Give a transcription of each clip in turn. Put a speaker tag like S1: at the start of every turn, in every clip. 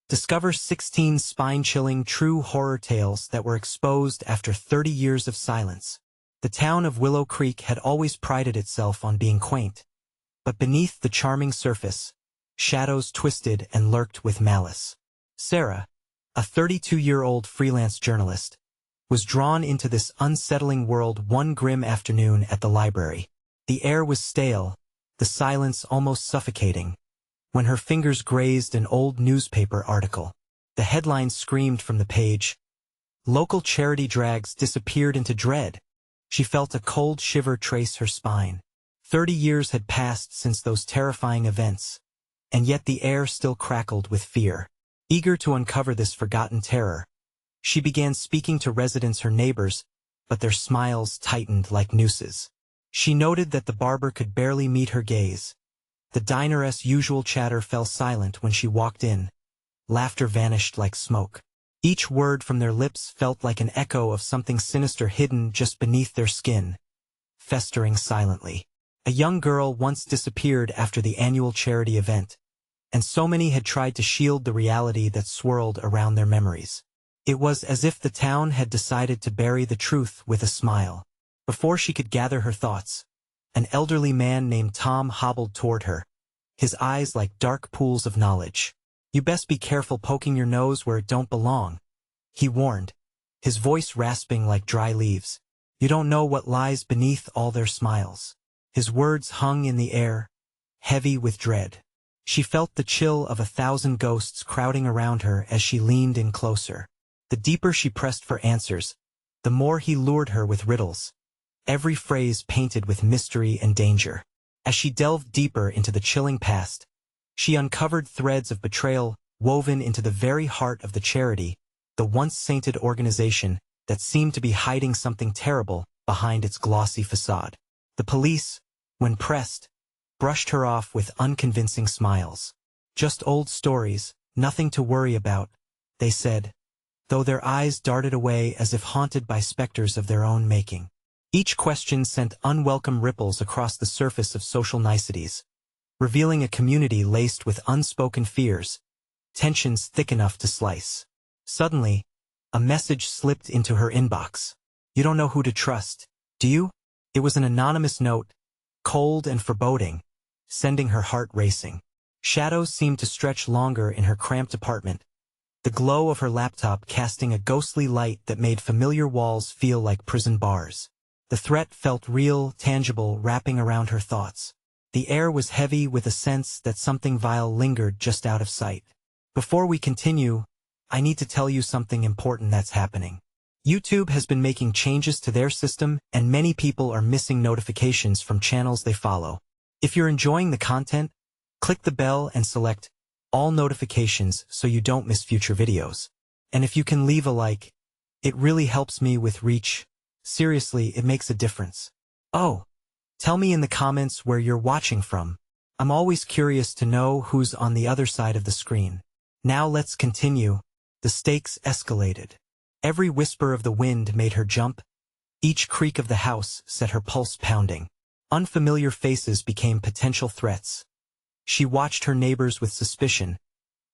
S1: Discover 16 spine-chilling true horror tales that were exposed after 30 years of silence. The town of Willow Creek had always prided itself on being quaint. But beneath the charming surface, shadows twisted and lurked with malice. Sarah, a 32-year-old freelance journalist, was drawn into this unsettling world one grim afternoon at the library. The air was stale, the silence almost suffocating, when her fingers grazed an old newspaper article. The headline screamed from the page. Local charity drags disappeared into dread. She felt a cold shiver trace her spine. 30 years had passed since those terrifying events, and yet the air still crackled with fear. Eager to uncover this forgotten terror, she began speaking to residents, her neighbors, but their smiles tightened like nooses. She noted that the barber could barely meet her gaze. The diner's usual chatter fell silent when she walked in. Laughter vanished like smoke. Each word from their lips felt like an echo of something sinister hidden just beneath their skin, festering silently. A young girl once disappeared after the annual charity event, and so many had tried to shield the reality that swirled around their memories. It was as if the town had decided to bury the truth with a smile. Before she could gather her thoughts, an elderly man named Tom hobbled toward her, his eyes like dark pools of knowledge. "You best be careful poking your nose where it don't belong," he warned, his voice rasping like dry leaves. "You don't know what lies beneath all their smiles." His words hung in the air, heavy with dread. She felt the chill of 1,000 ghosts crowding around her as she leaned in closer. The deeper she pressed for answers, the more he lured her with riddles, every phrase painted with mystery and danger. As she delved deeper into the chilling past, she uncovered threads of betrayal woven into the very heart of the charity, the once sainted organization that seemed to be hiding something terrible behind its glossy facade. The police, when pressed, brushed her off with unconvincing smiles. "Just old stories, nothing to worry about," they said, though their eyes darted away as if haunted by specters of their own making. Each question sent unwelcome ripples across the surface of social niceties, revealing a community laced with unspoken fears, tensions thick enough to slice. Suddenly, a message slipped into her inbox. "You don't know who to trust, do you?" It was an anonymous note, cold and foreboding, sending her heart racing. Shadows seemed to stretch longer in her cramped apartment, the glow of her laptop casting a ghostly light that made familiar walls feel like prison bars. The threat felt real, tangible, wrapping around her thoughts. The air was heavy with a sense that something vile lingered just out of sight. "Before we continue, I need to tell you something important that's happening. YouTube has been making changes to their system, and many people are missing notifications from channels they follow. If you're enjoying the content, click the bell and select all notifications so you don't miss future videos. And if you can leave a like, it really helps me with reach. Seriously, it makes a difference. Oh, tell me in the comments where you're watching from. I'm always curious to know who's on the other side of the screen. Now let's continue." The stakes escalated. Every whisper of the wind made her jump. Each creak of the house set her pulse pounding. Unfamiliar faces became potential threats. She watched her neighbors with suspicion.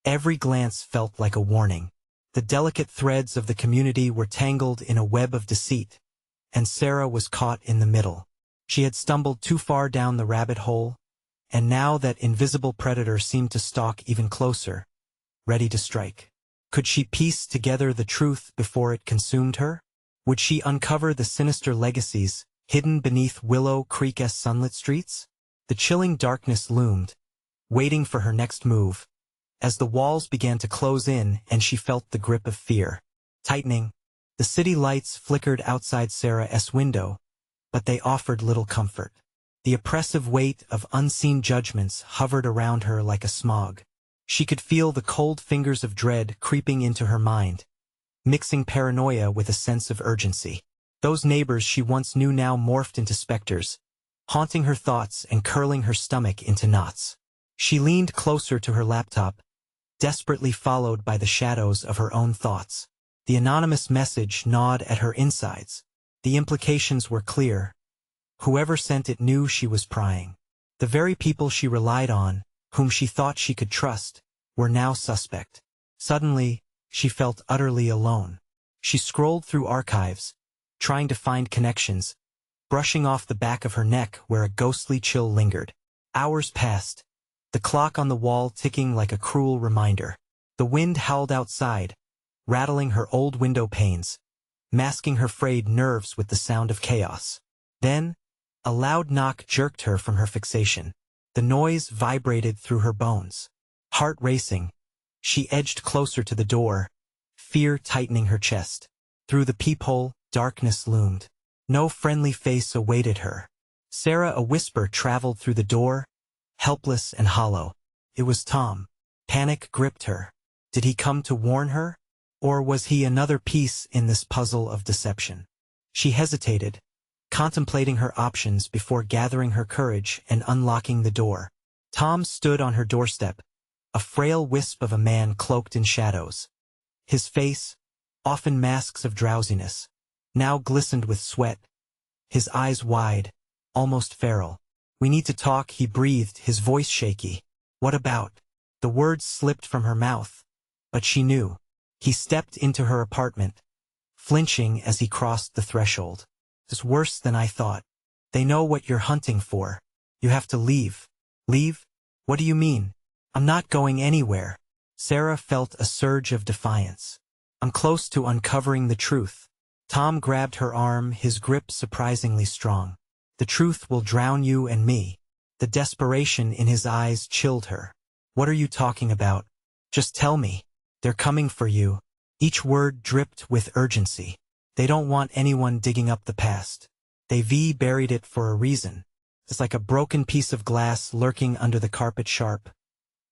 S1: Every glance felt like a warning. The delicate threads of the community were tangled in a web of deceit, and Sarah was caught in the middle. She had stumbled too far down the rabbit hole, and now that invisible predator seemed to stalk even closer, ready to strike. Could she piece together the truth before it consumed her? Would she uncover the sinister legacies hidden beneath Willow Creek's sunlit streets? The chilling darkness loomed, waiting for her next move, as the walls began to close in and she felt the grip of fear tightening. The city lights flickered outside Sarah's window, but they offered little comfort. The oppressive weight of unseen judgments hovered around her like a smog. She could feel the cold fingers of dread creeping into her mind, mixing paranoia with a sense of urgency. Those neighbors she once knew now morphed into specters, haunting her thoughts and curling her stomach into knots. She leaned closer to her laptop, desperately followed by the shadows of her own thoughts. The anonymous message gnawed at her insides. The implications were clear. Whoever sent it knew she was prying. The very people she relied on, whom she thought she could trust, were now suspect. Suddenly, she felt utterly alone. She scrolled through archives, trying to find connections, brushing off the back of her neck where a ghostly chill lingered. Hours passed, the clock on the wall ticking like a cruel reminder. The wind howled outside, rattling her old window panes, masking her frayed nerves with the sound of chaos. Then, a loud knock jerked her from her fixation. The noise vibrated through her bones. Heart racing, she edged closer to the door, fear tightening her chest. Through the peephole, darkness loomed. No friendly face awaited her. Sarah, a whisper traveled through the door, helpless and hollow. It was Tom. Panic gripped her. Did he come to warn her? Or was he another piece in this puzzle of deception? She hesitated, contemplating her options before gathering her courage and unlocking the door. Tom stood on her doorstep, a frail wisp of a man cloaked in shadows. His face, often masks of drowsiness, now glistened with sweat, his eyes wide, almost feral. "We need to talk," he breathed, his voice shaky. "What about?" The words slipped from her mouth, but she knew. He stepped into her apartment, flinching as he crossed the threshold. "It's worse than I thought. They know what you're hunting for. You have to leave." "Leave? What do you mean?" "I'm not going anywhere." Sarah felt a surge of defiance. "I'm close to uncovering the truth." Tom grabbed her arm, his grip surprisingly strong. "The truth will drown you and me." The desperation in his eyes chilled her. "What are you talking about? Just tell me." "They're coming for you." Each word dripped with urgency. "They don't want anyone digging up the past. They've buried it for a reason. It's like a broken piece of glass lurking under the carpet, sharp,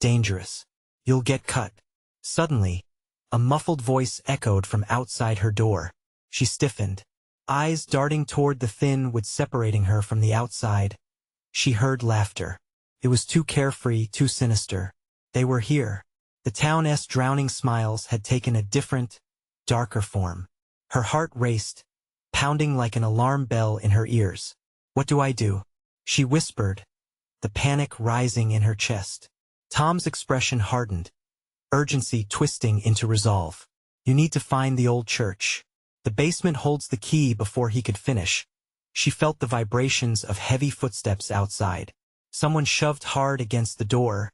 S1: dangerous. You'll get cut." Suddenly, a muffled voice echoed from outside her door. She stiffened, eyes darting toward the thin wood separating her from the outside. She heard laughter. It was too carefree, too sinister. They were here. The town's drowning smiles had taken a different, darker form. Her heart raced, pounding like an alarm bell in her ears. "What do I do?" she whispered, the panic rising in her chest. Tom's expression hardened, urgency twisting into resolve. "You need to find the old church. The basement holds the key." Before he could finish, she felt the vibrations of heavy footsteps outside. Someone shoved hard against the door,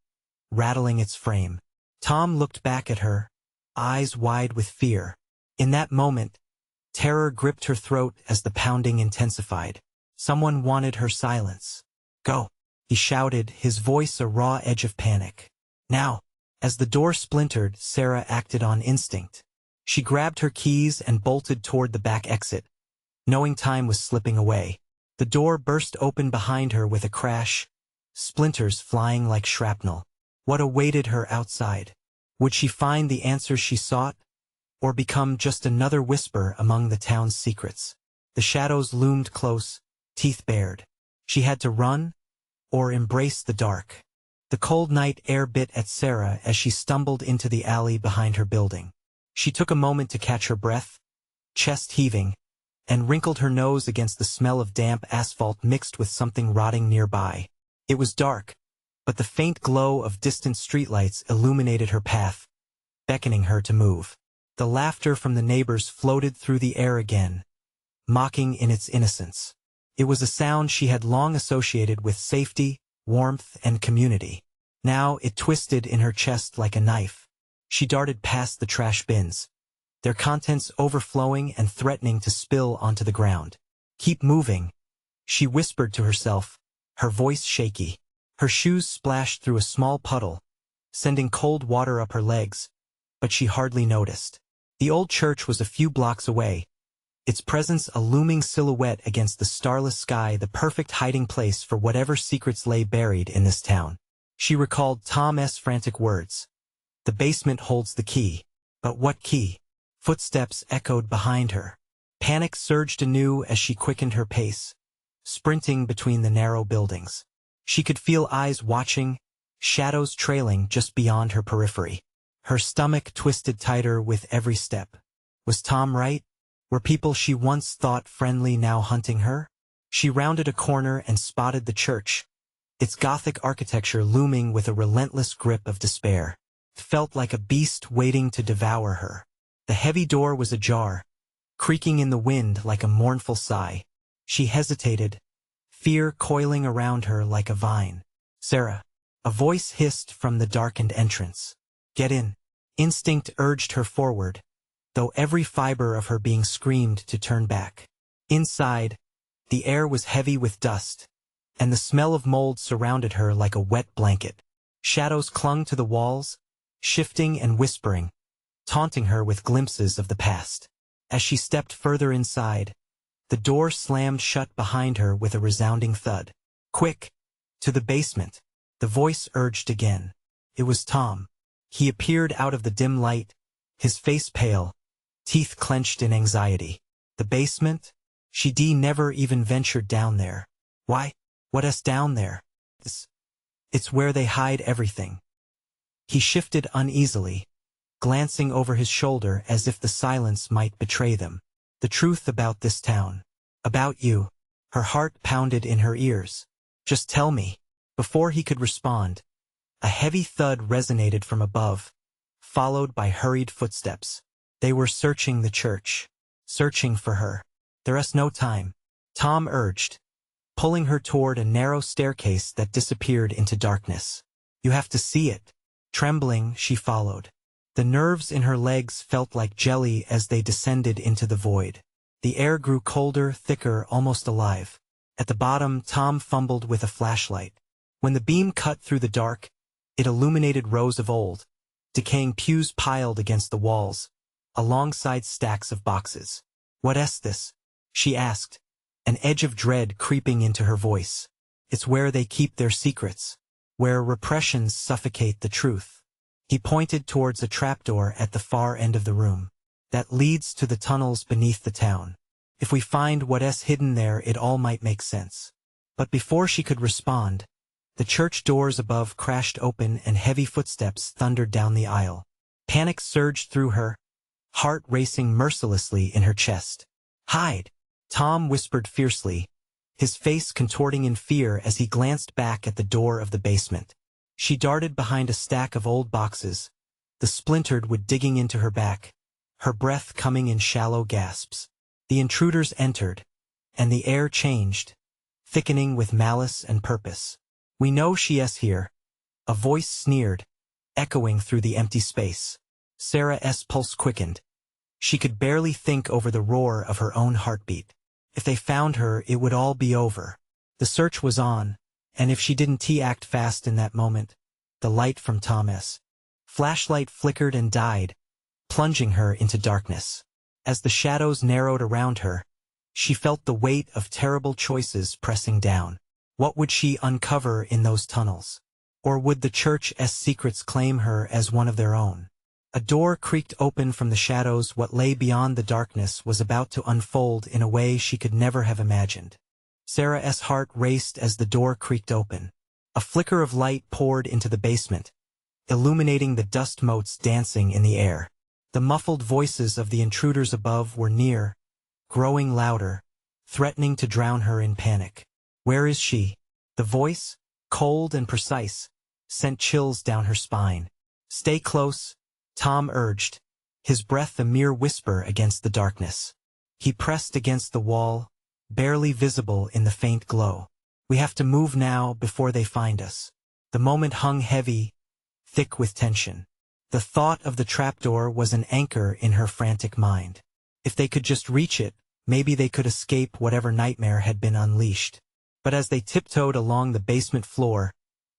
S1: rattling its frame. Tom looked back at her, eyes wide with fear. In that moment, terror gripped her throat as the pounding intensified. Someone wanted her silence. "Go," he shouted, his voice a raw edge of panic. "Now." As the door splintered, Sarah acted on instinct. She grabbed her keys and bolted toward the back exit, knowing time was slipping away. The door burst open behind her with a crash, splinters flying like shrapnel. What awaited her outside? Would she find the answers she sought, or become just another whisper among the town's secrets? The shadows loomed close, teeth bared. She had to run, or embrace the dark. The cold night air bit at Sarah as she stumbled into the alley behind her building. She took a moment to catch her breath, chest heaving, and wrinkled her nose against the smell of damp asphalt mixed with something rotting nearby. It was dark, but the faint glow of distant streetlights illuminated her path, beckoning her to move. The laughter from the neighbors floated through the air again, mocking in its innocence. It was a sound she had long associated with safety, warmth, and community. Now it twisted in her chest like a knife. She darted past the trash bins, their contents overflowing and threatening to spill onto the ground. "Keep moving," she whispered to herself, her voice shaky. Her shoes splashed through a small puddle, sending cold water up her legs, but she hardly noticed. The old church was a few blocks away, its presence a looming silhouette against the starless sky, the perfect hiding place for whatever secrets lay buried in this town. She recalled Tom's frantic words. "The basement holds the key." But what key? Footsteps echoed behind her. Panic surged anew as she quickened her pace, sprinting between the narrow buildings. She could feel eyes watching, shadows trailing just beyond her periphery. Her stomach twisted tighter with every step. Was Tom right? Were people she once thought friendly now hunting her? She rounded a corner and spotted the church, its Gothic architecture looming with a relentless grip of despair. felt like a beast waiting to devour her. The heavy door was ajar, creaking in the wind like a mournful sigh. She hesitated, fear coiling around her like a vine. "Sarah." A voice hissed from the darkened entrance. "Get in." Instinct urged her forward, though every fiber of her being screamed to turn back. Inside, the air was heavy with dust, and the smell of mold surrounded her like a wet blanket. Shadows clung to the walls, shifting and whispering, taunting her with glimpses of the past. As she stepped further inside, the door slammed shut behind her with a resounding thud. "Quick! To the basement," the voice urged again. It was Tom. He appeared out of the dim light, his face pale, teeth clenched in anxiety. The basement? She never even ventured down there. Why? What's down there? It's where they hide everything. He shifted uneasily, glancing over his shoulder as if the silence might betray them. "The truth about this town. About you." Her heart pounded in her ears. "Just tell me." Before he could respond, a heavy thud resonated from above, followed by hurried footsteps. They were searching the church, searching for her. "There's no time," Tom urged, pulling her toward a narrow staircase that disappeared into darkness. "You have to see it." Trembling, she followed. The nerves in her legs felt like jelly as they descended into the void. The air grew colder, thicker, almost alive. At the bottom, Tom fumbled with a flashlight. When the beam cut through the dark, it illuminated rows of old, decaying pews piled against the walls, alongside stacks of boxes. "What's this?" she asked, an edge of dread creeping into her voice. "It's where they keep their secrets, where repressions suffocate the truth." He pointed towards a trapdoor at the far end of the room. "That leads to the tunnels beneath the town. If we find what's hidden there, it all might make sense." But before she could respond, the church doors above crashed open and heavy footsteps thundered down the aisle. Panic surged through her, heart racing mercilessly in her chest. "Hide!" Tom whispered fiercely, his face contorting in fear as he glanced back at the door of the basement. She darted behind a stack of old boxes, the splintered wood digging into her back, her breath coming in shallow gasps. The intruders entered, and the air changed, thickening with malice and purpose. "We know she's here," a voice sneered, echoing through the empty space. Sarah's pulse quickened. She could barely think over the roar of her own heartbeat. If they found her, it would all be over. The search was on, and if she didn't act fast in that moment, the light from Tom's flashlight flickered and died, plunging her into darkness. As the shadows narrowed around her, she felt the weight of terrible choices pressing down. What would she uncover in those tunnels? Or would the church's secrets claim her as one of their own? A door creaked open from the shadows. What lay beyond the darkness was about to unfold in a way she could never have imagined. Sarah's heart raced as the door creaked open. A flicker of light poured into the basement, illuminating the dust motes dancing in the air. The muffled voices of the intruders above were near, growing louder, threatening to drown her in panic. "Where is she?" The voice, cold and precise, sent chills down her spine. "Stay close," Tom urged, his breath a mere whisper against the darkness. He pressed against the wall, barely visible in the faint glow. "We have to move now before they find us." The moment hung heavy, thick with tension. The thought of the trapdoor was an anchor in her frantic mind. If they could just reach it, maybe they could escape whatever nightmare had been unleashed. But as they tiptoed along the basement floor,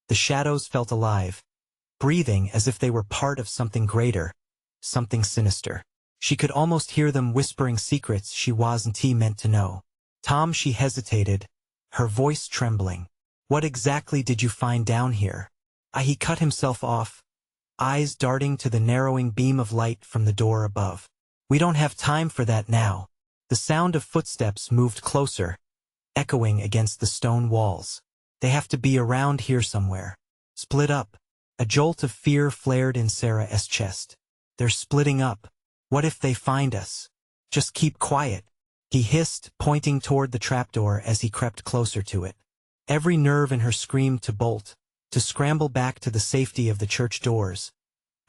S1: the shadows felt alive, breathing as if they were part of something greater, something sinister. She could almost hear them whispering secrets she wasn't meant to know. "Tom," she hesitated, her voice trembling. "What exactly did you find down here?" He cut himself off, eyes darting to the narrowing beam of light from the door above. "We don't have time for that now." The sound of footsteps moved closer, echoing against the stone walls. "They have to be around here somewhere." "Split up." A jolt of fear flared in Sarah's chest. "They're splitting up. What if they find us?" "Just keep quiet," he hissed, pointing toward the trapdoor as he crept closer to it. Every nerve in her screamed to bolt, to scramble back to the safety of the church doors.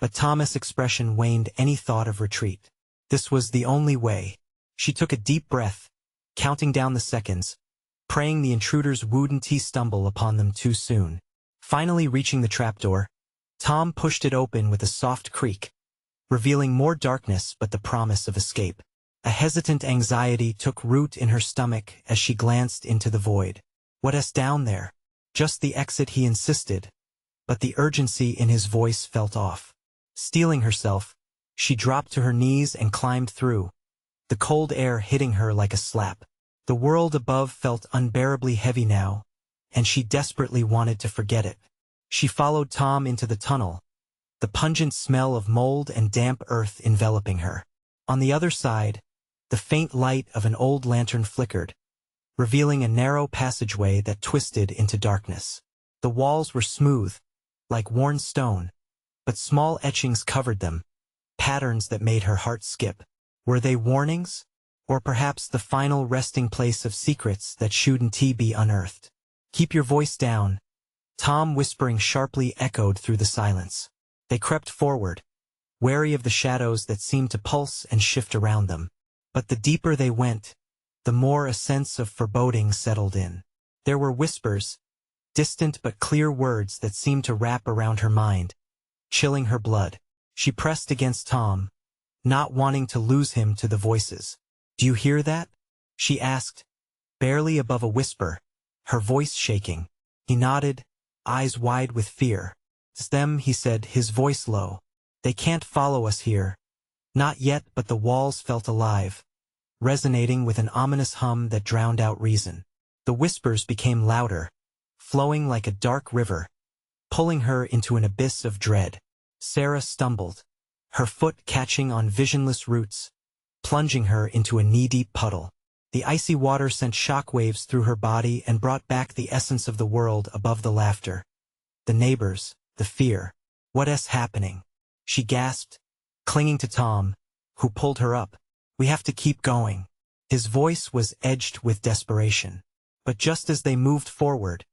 S1: But Tom's expression waned any thought of retreat. This was the only way. She took a deep breath, counting down the seconds, praying the intruders wouldn't stumble upon them too soon. Finally reaching the trapdoor, Tom pushed it open with a soft creak, revealing more darkness but the promise of escape. A hesitant anxiety took root in her stomach as she glanced into the void. What's down there? Just the exit, he insisted, but the urgency in his voice felt off. Steeling herself, she dropped to her knees and climbed through, the cold air hitting her like a slap. The world above felt unbearably heavy now, and she desperately wanted to forget it. She followed Tom into the tunnel, the pungent smell of mold and damp earth enveloping her. On the other side, the faint light of an old lantern flickered, revealing a narrow passageway that twisted into darkness. The walls were smooth, like worn stone, but small etchings covered them, patterns that made her heart skip. Were they warnings? Or perhaps the final resting place of secrets that shouldn't be unearthed? "Keep your voice down," Tom whispering sharply echoed through the silence. They crept forward, wary of the shadows that seemed to pulse and shift around them. But the deeper they went, the more a sense of foreboding settled in. There were whispers, distant but clear words that seemed to wrap around her mind, chilling her blood. She pressed against Tom, not wanting to lose him to the voices. "Do you hear that?" she asked, barely above a whisper, her voice shaking. He nodded, eyes wide with fear. "It's them," he said, his voice low. "They can't follow us here." Not yet, but the walls felt alive, resonating with an ominous hum that drowned out reason. The whispers became louder, flowing like a dark river, pulling her into an abyss of dread. Sarah stumbled, her foot catching on visionless roots, plunging her into a knee-deep puddle. The icy water sent shockwaves through her body and brought back the essence of the world above the laughter. The neighbors, the fear. "What's happening?" she gasped, clinging to Tom, who pulled her up. "We have to keep going." His voice was edged with desperation. But just as they moved forward,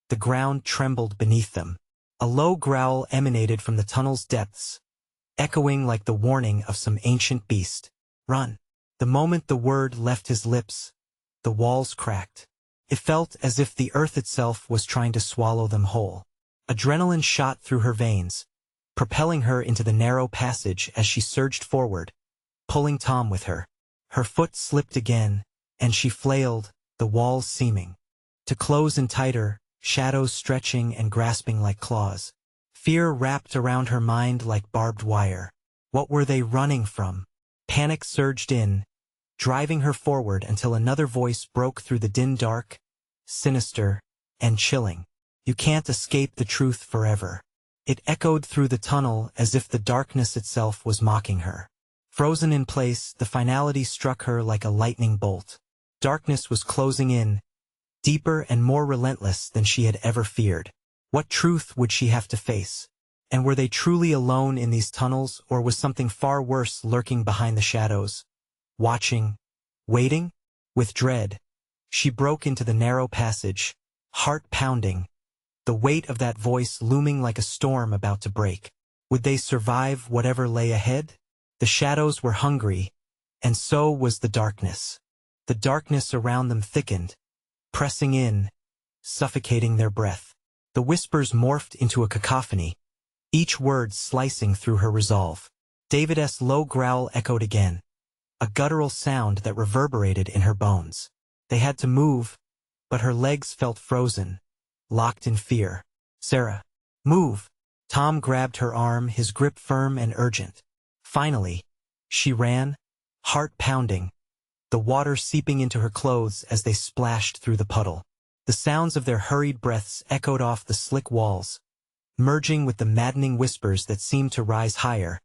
S1: the ground trembled beneath them. A low growl emanated from the tunnel's depths, echoing like the warning of some ancient beast. "Run." The moment the word left his lips, the walls cracked. It felt as if the earth itself was trying to swallow them whole. Adrenaline shot through her veins, propelling her into the narrow passage as she surged forward, pulling Tom with her. Her foot slipped again, and she flailed, the walls seeming to close in tighter, shadows stretching and grasping like claws. Fear wrapped around her mind like barbed wire. What were they running from? Panic surged in, driving her forward until another voice broke through the dim dark, sinister and chilling. "You can't escape the truth forever." It echoed through the tunnel as if the darkness itself was mocking her. Frozen in place, the finality struck her like a lightning bolt. Darkness was closing in, deeper and more relentless than she had ever feared. What truth would she have to face? And were they truly alone in these tunnels, or was something far worse lurking behind the shadows? Watching, waiting? With dread, she broke into the narrow passage, heart pounding, the weight of that voice looming like a storm about to break. Would they survive whatever lay ahead? The shadows were hungry, and so was the darkness. The darkness around them thickened, pressing in, suffocating their breath. The whispers morphed into a cacophony, each word slicing through her resolve. David's low growl echoed again, a guttural sound that reverberated in her bones. They had to move, but her legs felt frozen, locked in fear. "Sarah, move!" Tom grabbed her arm, his grip firm and urgent. Finally, she ran, heart pounding, the water seeping into her clothes as they splashed through the puddle. The sounds of their hurried breaths echoed off the slick walls, merging with the maddening whispers that seemed to rise higher,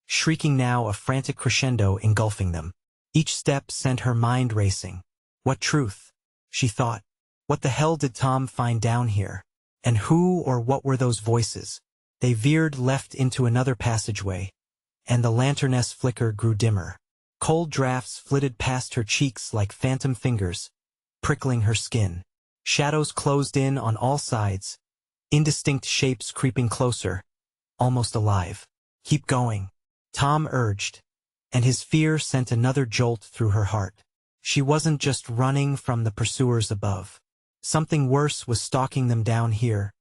S1: shrieking now a frantic crescendo engulfing them. Each step sent her mind racing. What truth? She thought. What the hell did Tom find down here? And who or what were those voices? They veered left into another passageway, and the lantern's flicker grew dimmer. Cold drafts flitted past her cheeks like phantom fingers, prickling her skin. Shadows closed in on all sides, indistinct shapes creeping closer, almost alive. Keep going, Tom urged, and his fear sent another jolt through her heart. She wasn't just running from the pursuers above. Something worse was stalking them down here,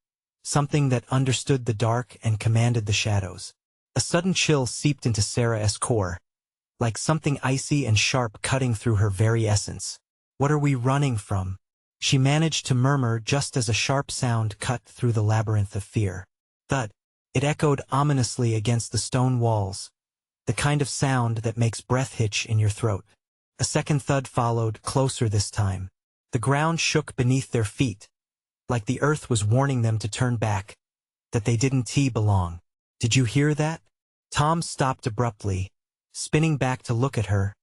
S1: something that understood the dark and commanded the shadows. A sudden chill seeped into Sarah's core, like something icy and sharp cutting through her very essence. What are we running from? She managed to murmur just as a sharp sound cut through the labyrinth of fear. Thud! It echoed ominously against the stone walls, the kind of sound that makes breath hitch in your throat. A second thud followed, closer this time. The ground shook beneath their feet, like the earth was warning them to turn back, that they didn't belong. Did you hear that? Tom stopped abruptly, spinning back to look at her,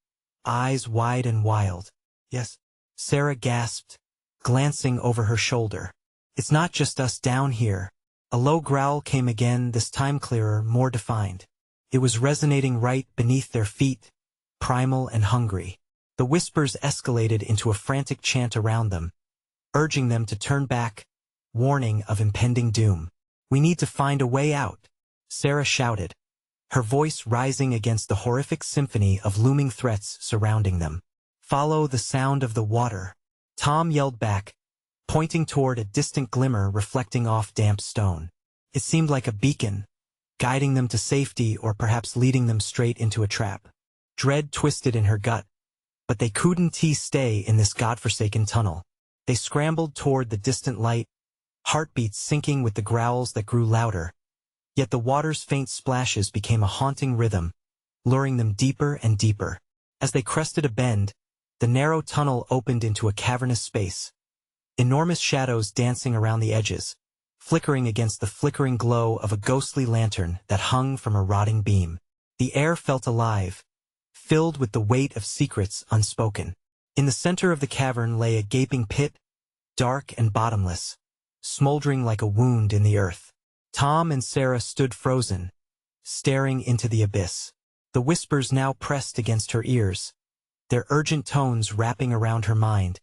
S1: eyes wide and wild. Yes, Sarah gasped, glancing over her shoulder. It's not just us down here. A low growl came again, this time clearer, more defined. It was resonating right beneath their feet, primal and hungry. The whispers escalated into a frantic chant around them, urging them to turn back, warning of impending doom. We need to find a way out, Sarah shouted, her voice rising against the horrific symphony of looming threats surrounding them. Follow the sound of the water, Tom yelled back, pointing toward a distant glimmer reflecting off damp stone. It seemed like a beacon, guiding them to safety or perhaps leading them straight into a trap. Dread twisted in her gut, but they couldn't stay in this godforsaken tunnel. They scrambled toward the distant light, heartbeats syncing with the growls that grew louder. Yet the water's faint splashes became a haunting rhythm, luring them deeper and deeper. As they crested a bend, the narrow tunnel opened into a cavernous space, enormous shadows dancing around the edges, flickering against the flickering glow of a ghostly lantern that hung from a rotting beam. The air felt alive, filled with the weight of secrets unspoken. In the center of the cavern lay a gaping pit, dark and bottomless, smoldering like a wound in the earth. Tom and Sarah stood frozen, staring into the abyss. The whispers now pressed against her ears, their urgent tones wrapping around her mind,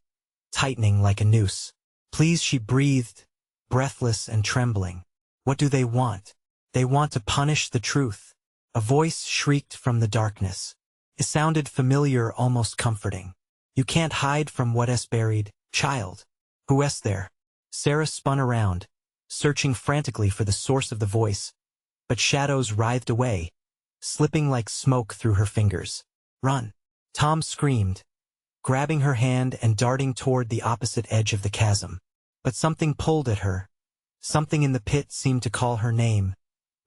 S1: tightening like a noose. Please, she breathed, breathless and trembling. What do they want? They want to punish the truth. A voice shrieked from the darkness. It sounded familiar, almost comforting. You can't hide from what is buried, child. Who is there? Sarah spun around, searching frantically for the source of the voice, but shadows writhed away, slipping like smoke through her fingers. Run! Tom screamed, grabbing her hand and darting toward the opposite edge of the chasm. But something pulled at her. Something in the pit seemed to call her name,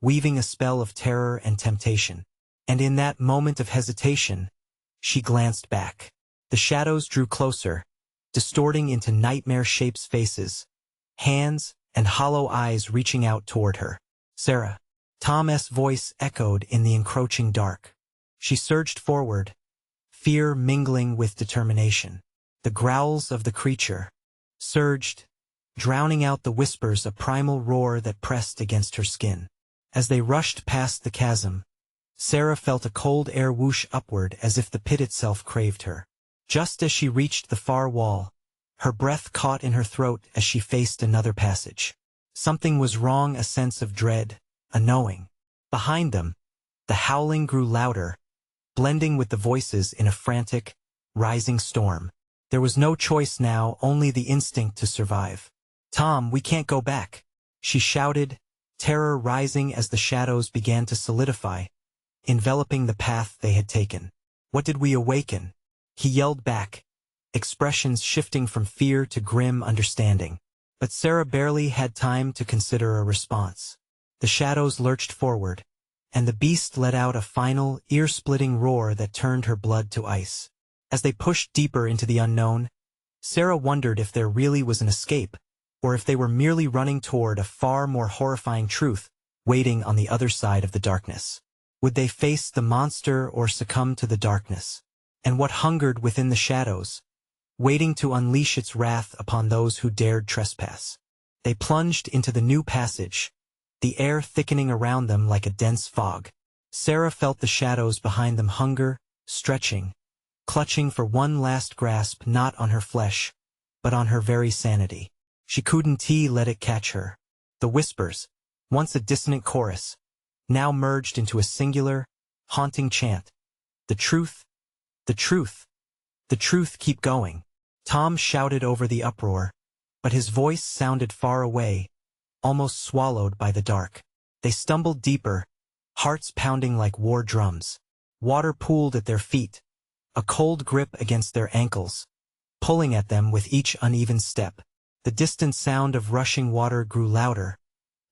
S1: weaving a spell of terror and temptation. And in that moment of hesitation, she glanced back. The shadows drew closer, distorting into nightmare shapes, faces, hands, and hollow eyes reaching out toward her. Sarah. Tom's voice echoed in the encroaching dark. She surged forward, fear mingling with determination. The growls of the creature surged, drowning out the whispers, a primal roar that pressed against her skin. As they rushed past the chasm, Sarah felt a cold air whoosh upward as if the pit itself craved her. Just as she reached the far wall, her breath caught in her throat as she faced another passage. Something was wrong, a sense of dread, a knowing. Behind them, the howling grew louder, blending with the voices in a frantic, rising storm. There was no choice now, only the instinct to survive. Tom, we can't go back, she shouted, terror rising as the shadows began to solidify, enveloping the path they had taken. What did we awaken? He yelled back, expressions shifting from fear to grim understanding. But Sarah barely had time to consider a response. The shadows lurched forward, and the beast let out a final, ear-splitting roar that turned her blood to ice. As they pushed deeper into the unknown, Sarah wondered if there really was an escape, or if they were merely running toward a far more horrifying truth, waiting on the other side of the darkness. Would they face the monster or succumb to the darkness? And what hungered within the shadows, waiting to unleash its wrath upon those who dared trespass? They plunged into the new passage, the air thickening around them like a dense fog. Sarah felt the shadows behind them hunger, stretching, clutching for one last grasp, not on her flesh, but on her very sanity. She couldn't let it catch her. The whispers, once a dissonant chorus, now merged into a singular, haunting chant. The truth, the truth, the truth, keep going. Tom shouted over the uproar, but his voice sounded far away, almost swallowed by the dark. They stumbled deeper, hearts pounding like war drums. Water pooled at their feet, a cold grip against their ankles, pulling at them with each uneven step. The distant sound of rushing water grew louder,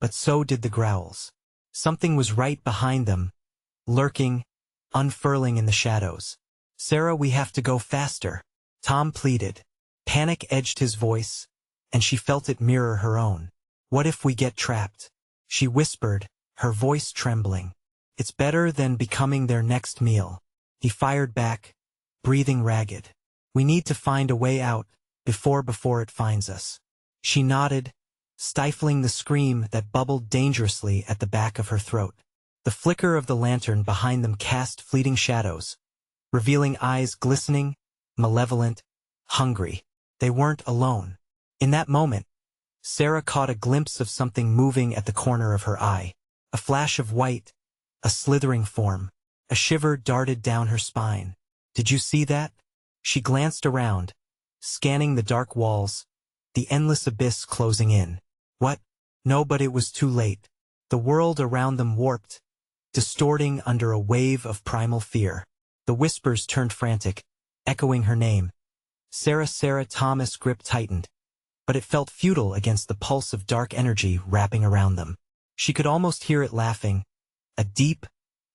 S1: but so did the growls. Something was right behind them, lurking, unfurling in the shadows. "Sarah, we have to go faster," Tom pleaded. Panic edged his voice, and she felt it mirror her own. "What if we get trapped?" she whispered, her voice trembling. "It's better than becoming their next meal." He fired back, breathing ragged. "We need to find a way out, before it finds us." She nodded, stifling the scream that bubbled dangerously at the back of her throat. The flicker of the lantern behind them cast fleeting shadows, revealing eyes glistening, malevolent, hungry. They weren't alone. In that moment, Sarah caught a glimpse of something moving at the corner of her eye. A flash of white, a slithering form. A shiver darted down her spine. "Did you see that?" She glanced around, scanning the dark walls, the endless abyss closing in. "What?" No, but it was too late. The world around them warped, distorting under a wave of primal fear. The whispers turned frantic, echoing her name. "Sarah, Sarah." Thomas' grip tightened, but it felt futile against the pulse of dark energy wrapping around them. She could almost hear it laughing, a deep,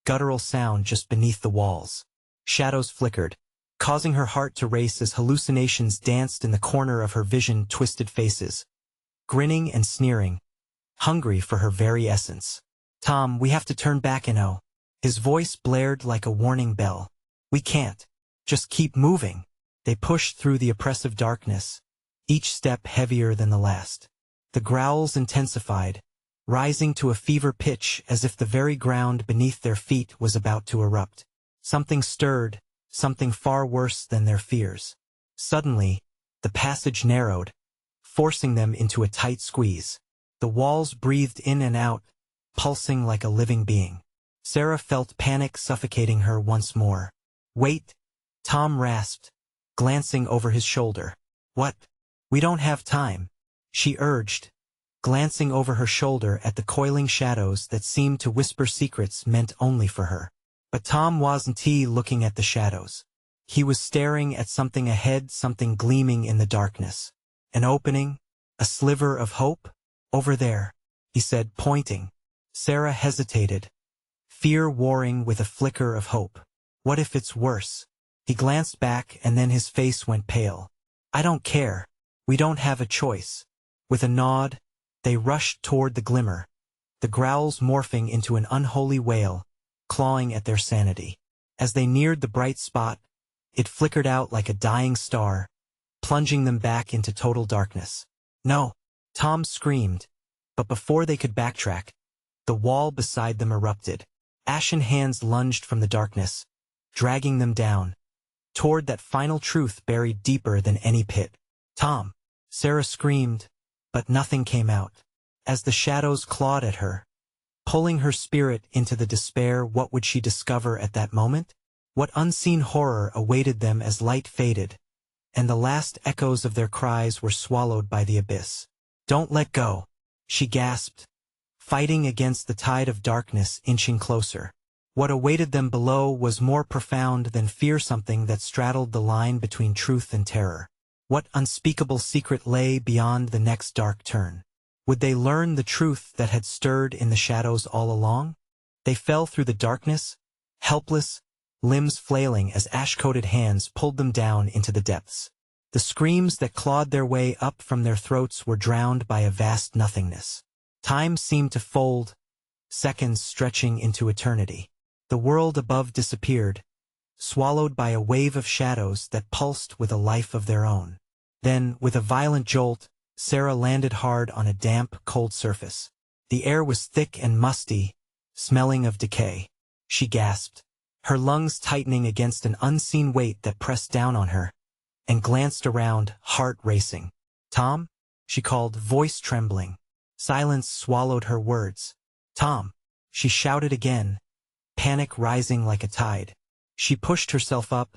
S1: guttural sound just beneath the walls. Shadows flickered, causing her heart to race as hallucinations danced in the corner of her vision. Twisted faces, grinning and sneering, hungry for her very essence. "Tom, we have to turn back and oh." His voice blared like a warning bell. "We can't. Just keep moving." They pushed through the oppressive darkness, each step heavier than the last. The growls intensified, rising to a fever pitch as if the very ground beneath their feet was about to erupt. Something stirred, something far worse than their fears. Suddenly, the passage narrowed, forcing them into a tight squeeze. The walls breathed in and out, pulsing like a living being. Sarah felt panic suffocating her once more. "Wait," Tom rasped, glancing over his shoulder. "What?" "We don't have time," she urged, glancing over her shoulder at the coiling shadows that seemed to whisper secrets meant only for her. But Tom wasn't looking at the shadows. He was staring at something ahead, something gleaming in the darkness. An opening, a sliver of hope. "Over there," he said, pointing. Sarah hesitated, fear warring with a flicker of hope. "What if it's worse?" He glanced back and then his face went pale. "I don't care. We don't have a choice." With a nod, they rushed toward the glimmer, the growls morphing into an unholy wail, clawing at their sanity. As they neared the bright spot, it flickered out like a dying star, plunging them back into total darkness. "No!" Tom screamed, but before they could backtrack, the wall beside them erupted. Ashen hands lunged from the darkness, dragging them down, toward that final truth buried deeper than any pit. "Tom!" Sarah screamed, but nothing came out. As the shadows clawed at her, pulling her spirit into the despair, what would she discover at that moment? What unseen horror awaited them as light faded, and the last echoes of their cries were swallowed by the abyss? "Don't let go," she gasped, fighting against the tide of darkness inching closer. What awaited them below was more profound than fear, something that straddled the line between truth and terror. What unspeakable secret lay beyond the next dark turn? Would they learn the truth that had stirred in the shadows all along? They fell through the darkness, helpless, limbs flailing as ash-coated hands pulled them down into the depths. The screams that clawed their way up from their throats were drowned by a vast nothingness. Time seemed to fold, seconds stretching into eternity. The world above disappeared, swallowed by a wave of shadows that pulsed with a life of their own. Then, with a violent jolt, Sarah landed hard on a damp, cold surface. The air was thick and musty, smelling of decay. She gasped, her lungs tightening against an unseen weight that pressed down on her, and glanced around, heart racing. "Tom?" she called, voice trembling. Silence swallowed her words. "Tom." She shouted again, panic rising like a tide. She pushed herself up,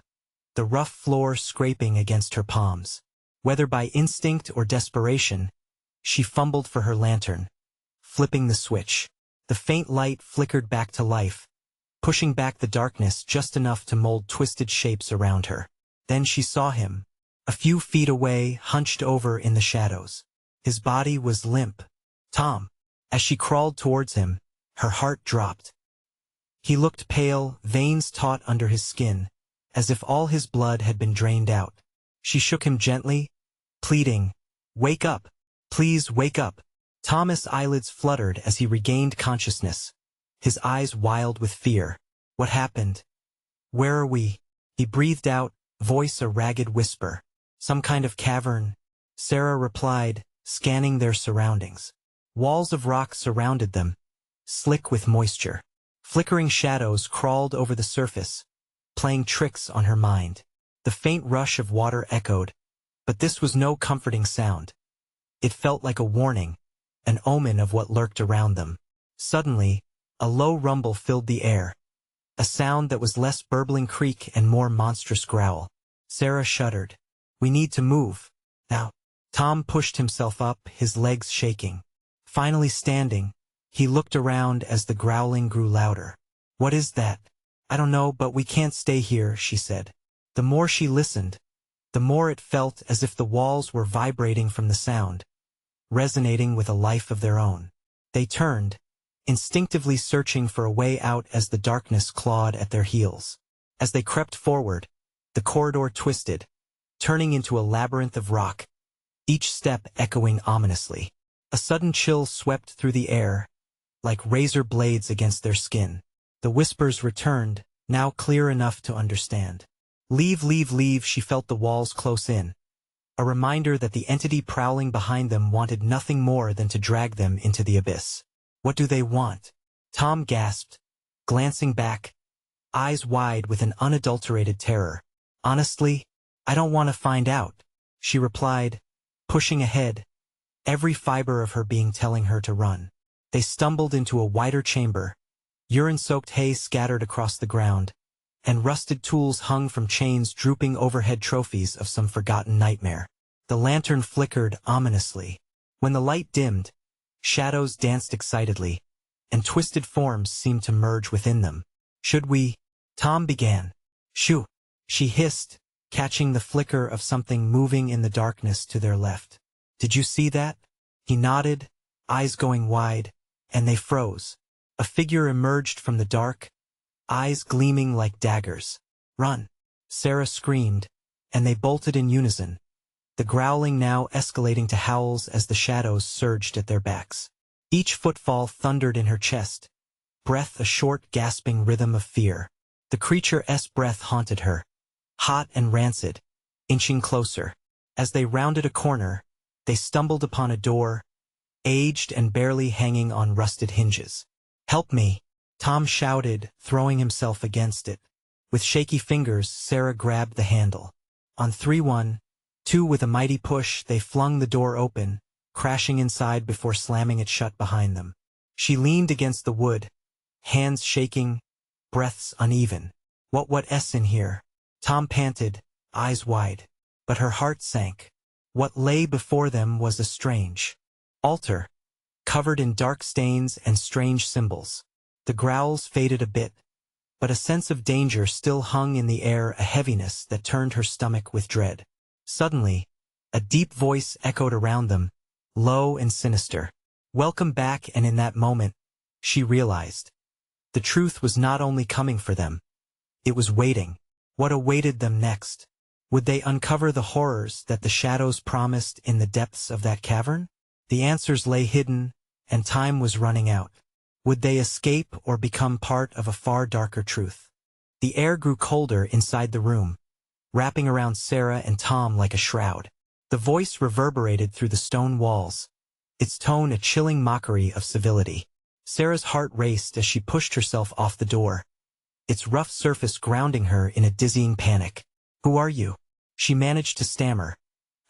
S1: the rough floor scraping against her palms. Whether by instinct or desperation, she fumbled for her lantern, flipping the switch. The faint light flickered back to life, pushing back the darkness just enough to mold twisted shapes around her. Then she saw him, a few feet away, hunched over in the shadows. His body was limp. Tom. As she crawled towards him, her heart dropped. He looked pale, veins taut under his skin, as if all his blood had been drained out. She shook him gently, pleading, "Wake up! Please wake up!" Thomas' eyelids fluttered as he regained consciousness, his eyes wild with fear. "What happened? Where are we?" He breathed out, voice a ragged whisper. "Some kind of cavern," Sarah replied, scanning their surroundings. Walls of rock surrounded them, slick with moisture. Flickering shadows crawled over the surface, playing tricks on her mind. The faint rush of water echoed, but this was no comforting sound. It felt like a warning, an omen of what lurked around them. Suddenly, a low rumble filled the air, a sound that was less burbling creak and more monstrous growl. Sarah shuddered. "We need to move. Now." Tom pushed himself up, his legs shaking. Finally standing, he looked around as the growling grew louder. "What is that?" "I don't know, but we can't stay here," she said. The more she listened, the more it felt as if the walls were vibrating from the sound, resonating with a life of their own. They turned, instinctively searching for a way out as the darkness clawed at their heels. As they crept forward, the corridor twisted, turning into a labyrinth of rock, each step echoing ominously. A sudden chill swept through the air, like razor blades against their skin. The whispers returned, now clear enough to understand. "Leave, leave, leave," she felt the walls close in, a reminder that the entity prowling behind them wanted nothing more than to drag them into the abyss. "What do they want?" Tom gasped, glancing back, eyes wide with an unadulterated terror. "Honestly, I don't want to find out," she replied, pushing ahead, every fiber of her being telling her to run. They stumbled into a wider chamber, urine-soaked hay scattered across the ground, and rusted tools hung from chains drooping overhead, trophies of some forgotten nightmare. The lantern flickered ominously. When the light dimmed, shadows danced excitedly, and twisted forms seemed to merge within them. "Should we?" Tom began. "Shoo!" she hissed, catching the flicker of something moving in the darkness to their left. "Did you see that?" He nodded, eyes going wide, and they froze. A figure emerged from the dark, eyes gleaming like daggers. "Run!" Sarah screamed, and they bolted in unison, the growling now escalating to howls as the shadows surged at their backs. Each footfall thundered in her chest, breath a short gasping rhythm of fear. The creature's breath haunted her, hot and rancid, inching closer. As they rounded a corner, they stumbled upon a door, aged and barely hanging on rusted hinges. "Help me!" Tom shouted, throwing himself against it. With shaky fingers, Sarah grabbed the handle. On 3-1-2 with a mighty push, they flung the door open, crashing inside before slamming it shut behind them. She leaned against the wood, hands shaking, breaths uneven. What's in here?" Tom panted, eyes wide. But her heart sank. What lay before them was a strange altar, covered in dark stains and strange symbols. The growls faded a bit, but a sense of danger still hung in the air, a heaviness that turned her stomach with dread. Suddenly, a deep voice echoed around them, low and sinister. "Welcome back," and in that moment, she realized. The truth was not only coming for them, it was waiting. What awaited them next? Would they uncover the horrors that the shadows promised in the depths of that cavern? The answers lay hidden, and time was running out. Would they escape or become part of a far darker truth? The air grew colder inside the room, wrapping around Sarah and Tom like a shroud. The voice reverberated through the stone walls, its tone a chilling mockery of civility. Sarah's heart raced as she pushed herself off the door, its rough surface grounding her in a dizzying panic. "Who are you?" she managed to stammer,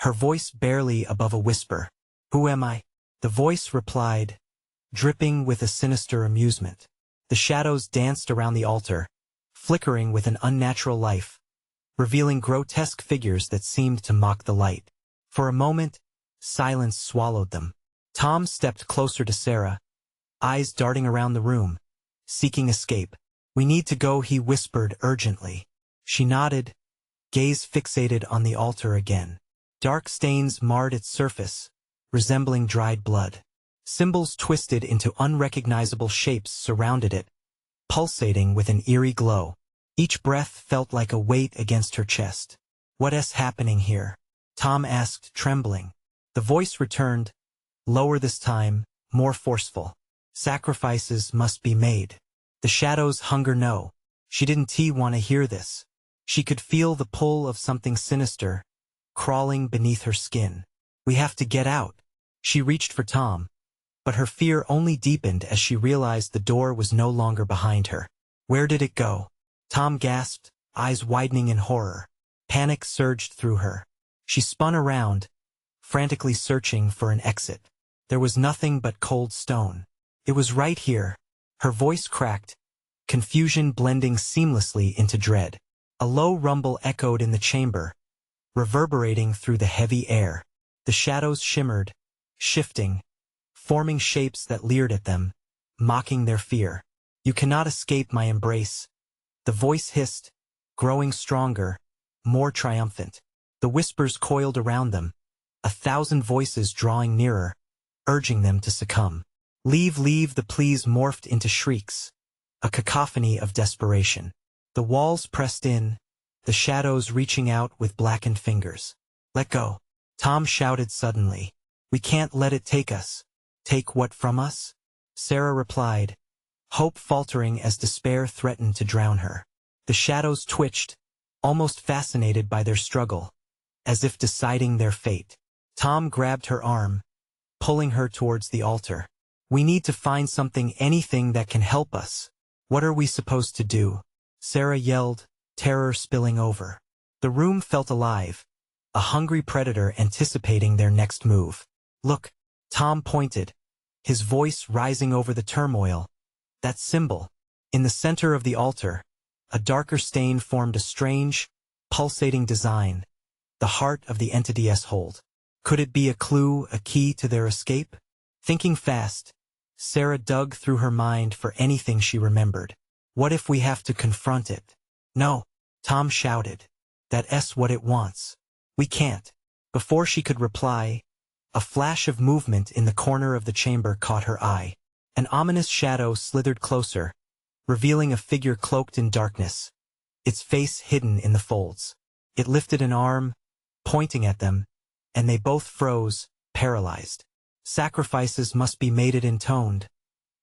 S1: her voice barely above a whisper. "Who am I?" the voice replied, dripping with a sinister amusement. The shadows danced around the altar, flickering with an unnatural life, revealing grotesque figures that seemed to mock the light. For a moment, silence swallowed them. Tom stepped closer to Sarah, eyes darting around the room, seeking escape. "We need to go," he whispered urgently. She nodded, gaze fixated on the altar again. Dark stains marred its surface, resembling dried blood. Symbols twisted into unrecognizable shapes surrounded it, pulsating with an eerie glow. Each breath felt like a weight against her chest. "What is happening here?" Tom asked, trembling. The voice returned, lower this time, more forceful. "Sacrifices must be made. The shadows hunger no." She didn't want to hear this. She could feel the pull of something sinister, crawling beneath her skin. "We have to get out." She reached for Tom, but her fear only deepened as she realized the door was no longer behind her. "Where did it go?" Tom gasped, eyes widening in horror. Panic surged through her. She spun around, frantically searching for an exit. There was nothing but cold stone. "It was right here." Her voice cracked, confusion blending seamlessly into dread. A low rumble echoed in the chamber, reverberating through the heavy air. The shadows shimmered, shifting, forming shapes that leered at them, mocking their fear. "You cannot escape my embrace." The voice hissed, growing stronger, more triumphant. The whispers coiled around them, 1,000 voices drawing nearer, urging them to succumb. "Leave, leave." The pleas morphed into shrieks, a cacophony of desperation. The walls pressed in, the shadows reaching out with blackened fingers. "Let go," Tom shouted suddenly. "We can't let it take us." "Take what from us?" Sarah replied, hope faltering as despair threatened to drown her. The shadows twitched, almost fascinated by their struggle, as if deciding their fate. Tom grabbed her arm, pulling her towards the altar. "We need to find something, anything that can help us." "What are we supposed to do?" Sarah yelled, terror spilling over. The room felt alive, a hungry predator anticipating their next move. "Look," Tom pointed, his voice rising over the turmoil. "That symbol." In the center of the altar, a darker stain formed a strange, pulsating design, the heart of the entity's hold. Could it be a clue, a key to their escape? Thinking fast, Sarah dug through her mind for anything she remembered. "What if we have to confront it?" "No," Tom shouted. "That's what it wants. We can't." Before she could reply, a flash of movement in the corner of the chamber caught her eye. An ominous shadow slithered closer, revealing a figure cloaked in darkness, its face hidden in the folds. It lifted an arm, pointing at them, and they both froze, paralyzed. "Sacrifices must be made," it intoned,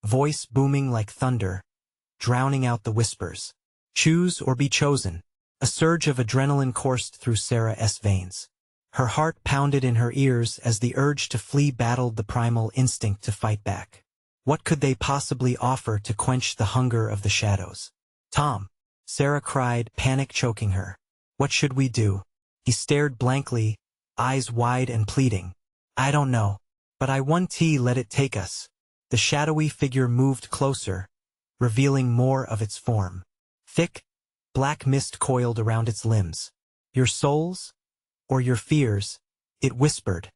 S1: voice booming like thunder, drowning out the whispers. "Choose or be chosen." A surge of adrenaline coursed through Sarah's veins. Her heart pounded in her ears as the urge to flee battled the primal instinct to fight back. What could they possibly offer to quench the hunger of the shadows? "Tom," Sarah cried, panic choking her. "What should we do?" He stared blankly, eyes wide and pleading. "I don't know. But I want to let it take us." The shadowy figure moved closer, revealing more of its form. Thick, black mist coiled around its limbs. "Your souls? Or your fears?" it whispered,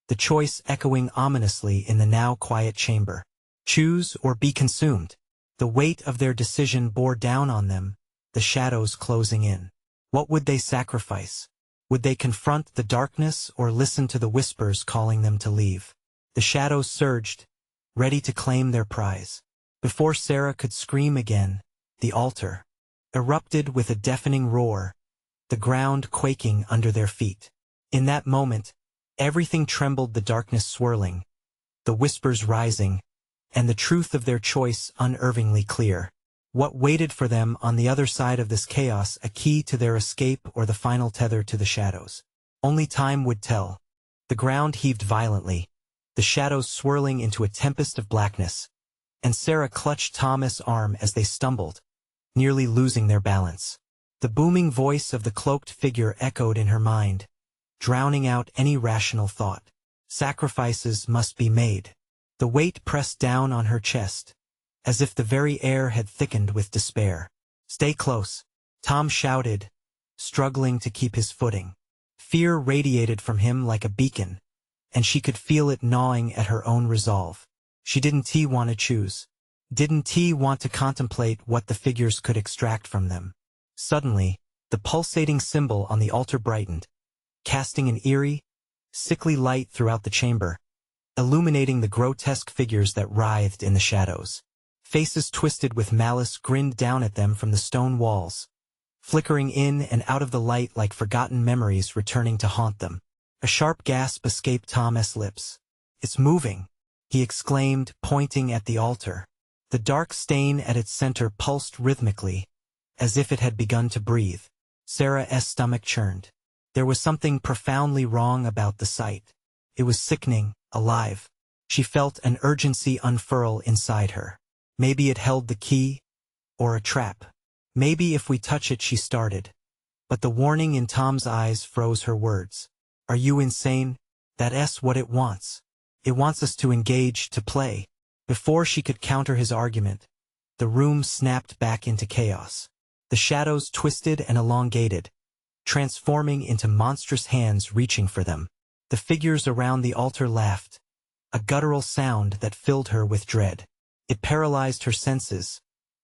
S1: the choice echoing ominously in the now quiet chamber. "Choose or be consumed." The weight of their decision bore down on them, the shadows closing in. What would they sacrifice? Would they confront the darkness or listen to the whispers calling them to leave? The shadows surged, ready to claim their prize. Before Sarah could scream again, the altar erupted with a deafening roar, the ground quaking under their feet. In that moment, everything trembled, the darkness swirling, the whispers rising, and the truth of their choice unerringly clear. What waited for them on the other side of this chaos, a key to their escape or the final tether to the shadows? Only time would tell. The ground heaved violently, the shadows swirling into a tempest of blackness, and Sarah clutched Thomas' arm as they stumbled, nearly losing their balance. The booming voice of the cloaked figure echoed in her mind, drowning out any rational thought. Sacrifices must be made. The weight pressed down on her chest, as if the very air had thickened with despair. "Stay close," Tom shouted, struggling to keep his footing. Fear radiated from him like a beacon, and she could feel it gnawing at her own resolve. She didn't want to choose. Didn't want to contemplate what the figures could extract from them. Suddenly, the pulsating symbol on the altar brightened, casting an eerie, sickly light throughout the chamber, illuminating the grotesque figures that writhed in the shadows. Faces twisted with malice grinned down at them from the stone walls, flickering in and out of the light like forgotten memories returning to haunt them. A sharp gasp escaped Tom's lips. "It's moving," he exclaimed, pointing at the altar. The dark stain at its center pulsed rhythmically, as if it had begun to breathe. Sarah's stomach churned. There was something profoundly wrong about the sight. It was sickening, alive. She felt an urgency unfurl inside her. Maybe it held the key, or a trap. "Maybe if we touch it," she started. But the warning in Tom's eyes froze her words. "Are you insane? That's what it wants. It wants us to engage, to play." Before she could counter his argument, the room snapped back into chaos. The shadows twisted and elongated, transforming into monstrous hands reaching for them. The figures around the altar laughed, a guttural sound that filled her with dread. It paralyzed her senses,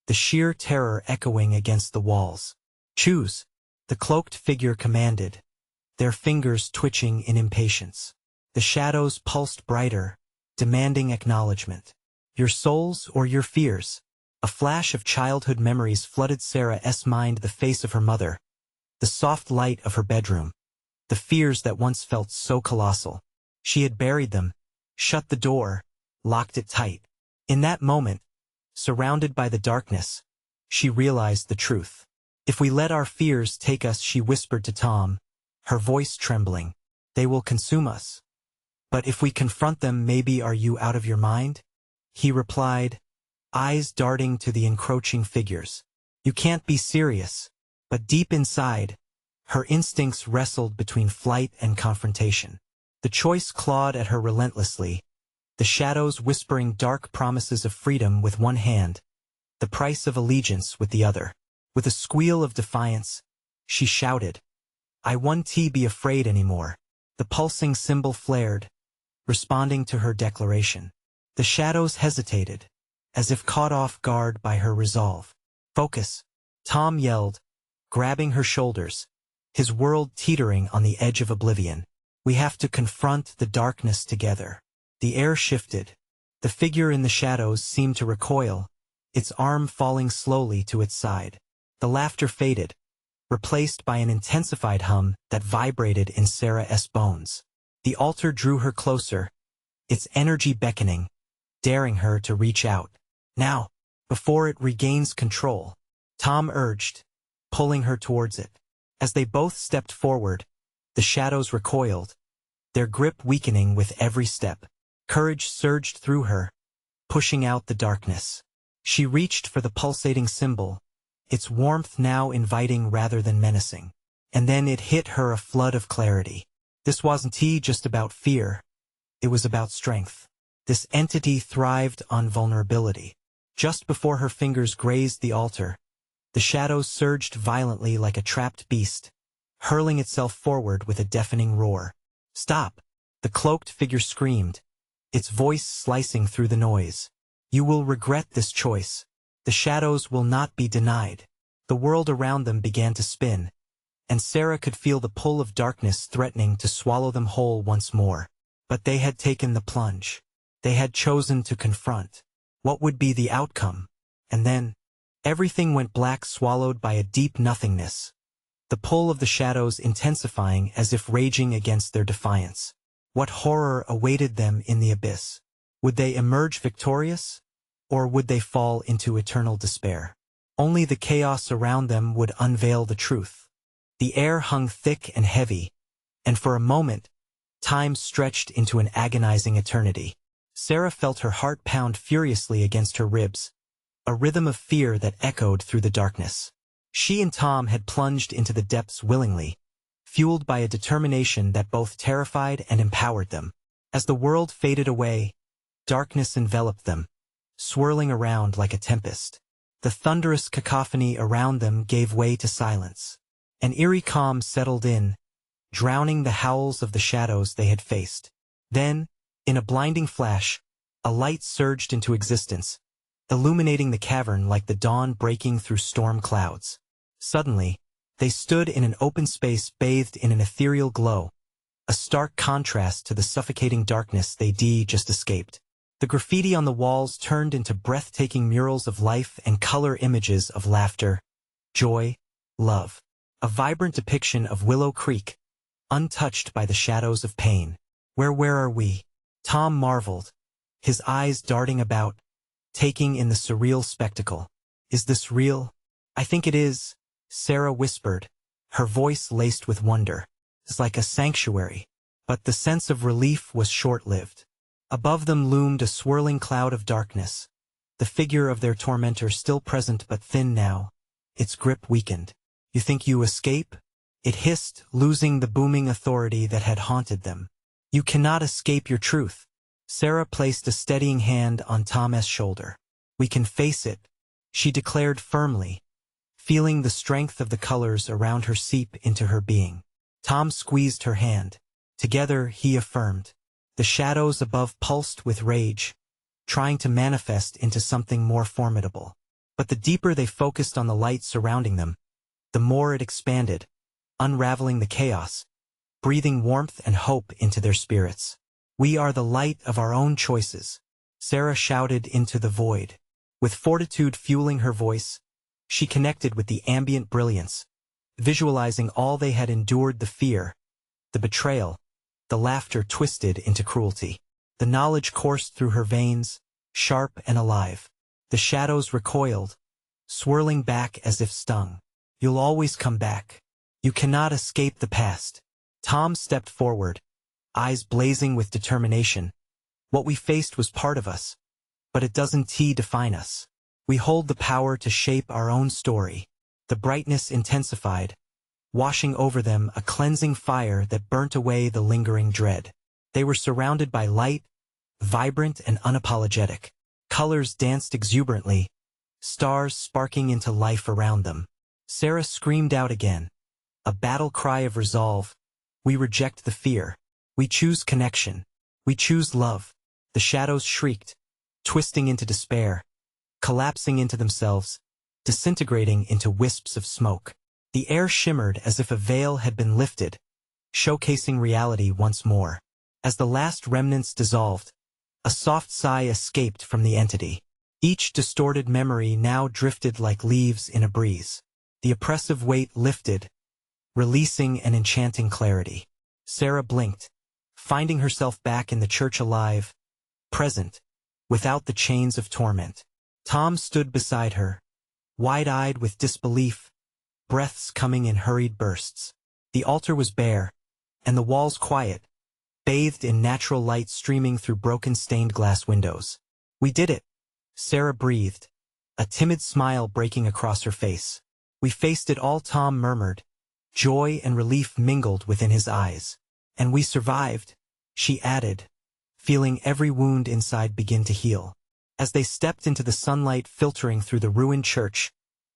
S1: the sheer terror echoing against the walls. "Choose," the cloaked figure commanded, their fingers twitching in impatience. The shadows pulsed brighter, demanding acknowledgement. "Your souls or your fears?" A flash of childhood memories flooded Sarah's mind, the face of her mother, the soft light of her bedroom, the fears that once felt so colossal. She had buried them, shut the door, locked it tight. In that moment, surrounded by the darkness, she realized the truth. "If we let our fears take us," she whispered to Tom, her voice trembling, "they will consume us. But if we confront them, maybe are you out of your mind?" He replied, eyes darting to the encroaching figures. "You can't be serious." But deep inside, her instincts wrestled between flight and confrontation. The choice clawed at her relentlessly, the shadows whispering dark promises of freedom with one hand, the price of allegiance with the other. With a squeal of defiance, she shouted, "I won't be afraid anymore." The pulsing symbol flared, responding to her declaration. The shadows hesitated, as if caught off guard by her resolve. "Focus," Tom yelled, grabbing her shoulders, his world teetering on the edge of oblivion. "We have to confront the darkness together." The air shifted. The figure in the shadows seemed to recoil, its arm falling slowly to its side. The laughter faded, replaced by an intensified hum that vibrated in Sarah's bones. The altar drew her closer, its energy beckoning, daring her to reach out. "Now, before it regains control," Tom urged, pulling her towards it. As they both stepped forward, the shadows recoiled, their grip weakening with every step. Courage surged through her, pushing out the darkness. She reached for the pulsating symbol, its warmth now inviting rather than menacing. And then it hit her, a flood of clarity. This wasn't just about fear, it was about strength. This entity thrived on vulnerability. Just before her fingers grazed the altar, the shadows surged violently like a trapped beast, hurling itself forward with a deafening roar. "Stop!" the cloaked figure screamed, its voice slicing through the noise. "You will regret this choice. The shadows will not be denied." The world around them began to spin, and Sarah could feel the pull of darkness threatening to swallow them whole once more. But they had taken the plunge. They had chosen to confront. What would be the outcome? And then, everything went black, swallowed by a deep nothingness, the pull of the shadows intensifying as if raging against their defiance. What horror awaited them in the abyss? Would they emerge victorious, or would they fall into eternal despair? Only the chaos around them would unveil the truth. The air hung thick and heavy, and for a moment, time stretched into an agonizing eternity. Sarah felt her heart pound furiously against her ribs, a rhythm of fear that echoed through the darkness. She and Tom had plunged into the depths willingly, fueled by a determination that both terrified and empowered them. As the world faded away, darkness enveloped them, swirling around like a tempest. The thunderous cacophony around them gave way to silence. An eerie calm settled in, drowning the howls of the shadows they had faced. Then, in a blinding flash, a light surged into existence, illuminating the cavern like the dawn breaking through storm clouds. Suddenly, they stood in an open space bathed in an ethereal glow, a stark contrast to the suffocating darkness they'd just escaped. The graffiti on the walls turned into breathtaking murals of life and color images of laughter, joy, love. A vibrant depiction of Willow Creek, untouched by the shadows of pain. Where are we? Tom marveled, his eyes darting about, taking in the surreal spectacle. Is this real? I think it is, Sarah whispered, her voice laced with wonder. It's like a sanctuary. But the sense of relief was short-lived. Above them loomed a swirling cloud of darkness, the figure of their tormentor still present but thin now, its grip weakened. You think you escape? It hissed, losing the booming authority that had haunted them. You cannot escape your truth. Sarah placed a steadying hand on Tom's shoulder. We can face it, she declared firmly, feeling the strength of the colors around her seep into her being. Tom squeezed her hand. Together, he affirmed. The shadows above pulsed with rage, trying to manifest into something more formidable. But the deeper they focused on the light surrounding them, the more it expanded, unraveling the chaos, breathing warmth and hope into their spirits. We are the light of our own choices, Sarah shouted into the void. With fortitude fueling her voice, she connected with the ambient brilliance, visualizing all they had endured, the fear, the betrayal, the laughter twisted into cruelty. The knowledge coursed through her veins, sharp and alive. The shadows recoiled, swirling back as if stung. You'll always come back. You cannot escape the past. Tom stepped forward, eyes blazing with determination. What we faced was part of us, but it doesn't define us. We hold the power to shape our own story. The brightness intensified, washing over them a cleansing fire that burnt away the lingering dread. They were surrounded by light, vibrant and unapologetic. Colors danced exuberantly, stars sparking into life around them. Sarah screamed out again, a battle cry of resolve. We reject the fear. We choose connection. We choose love. The shadows shrieked, twisting into despair, collapsing into themselves, disintegrating into wisps of smoke. The air shimmered as if a veil had been lifted, showcasing reality once more. As the last remnants dissolved, a soft sigh escaped from the entity. Each distorted memory now drifted like leaves in a breeze. The oppressive weight lifted, releasing an enchanting clarity. Sarah blinked, finding herself back in the church, alive, present, without the chains of torment. Tom stood beside her, wide-eyed with disbelief, breaths coming in hurried bursts. The altar was bare, and the walls quiet, bathed in natural light streaming through broken stained glass windows. We did it, Sarah breathed, a timid smile breaking across her face. We faced it all, Tom murmured, joy and relief mingled within his eyes. And we survived, she added, feeling every wound inside begin to heal. As they stepped into the sunlight filtering through the ruined church,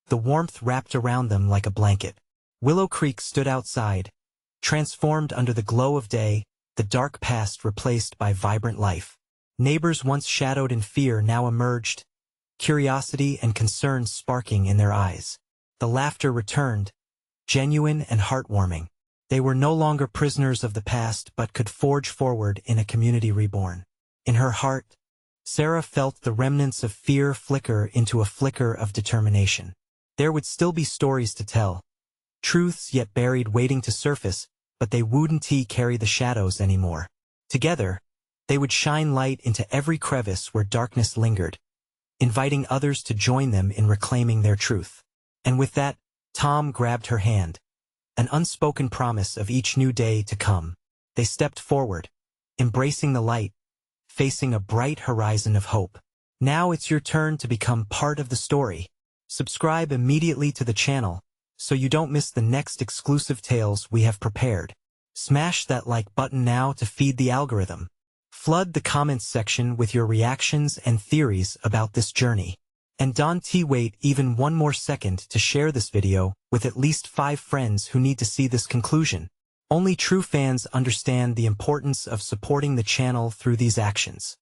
S1: the warmth wrapped around them like a blanket. Willow Creek stood outside, transformed under the glow of day, the dark past replaced by vibrant life. Neighbors once shadowed in fear now emerged, curiosity and concern sparking in their eyes. The laughter returned, genuine and heartwarming. They were no longer prisoners of the past but could forge forward in a community reborn. In her heart, Sarah felt the remnants of fear flicker into a flicker of determination. There would still be stories to tell, truths yet buried waiting to surface, but they wouldn't carry the shadows anymore. Together, they would shine light into every crevice where darkness lingered, inviting others to join them in reclaiming their truth. And with that, Tom grabbed her hand, an unspoken promise of each new day to come. They stepped forward, embracing the light, facing a bright horizon of hope. Now it's your turn to become part of the story. Subscribe immediately to the channel, so you don't miss the next exclusive tales we have prepared. Smash that like button now to feed the algorithm. Flood the comments section with your reactions and theories about this journey. And don't wait even one more second to share this video with at least 5 friends who need to see this conclusion. Only true fans understand the importance of supporting the channel through these actions.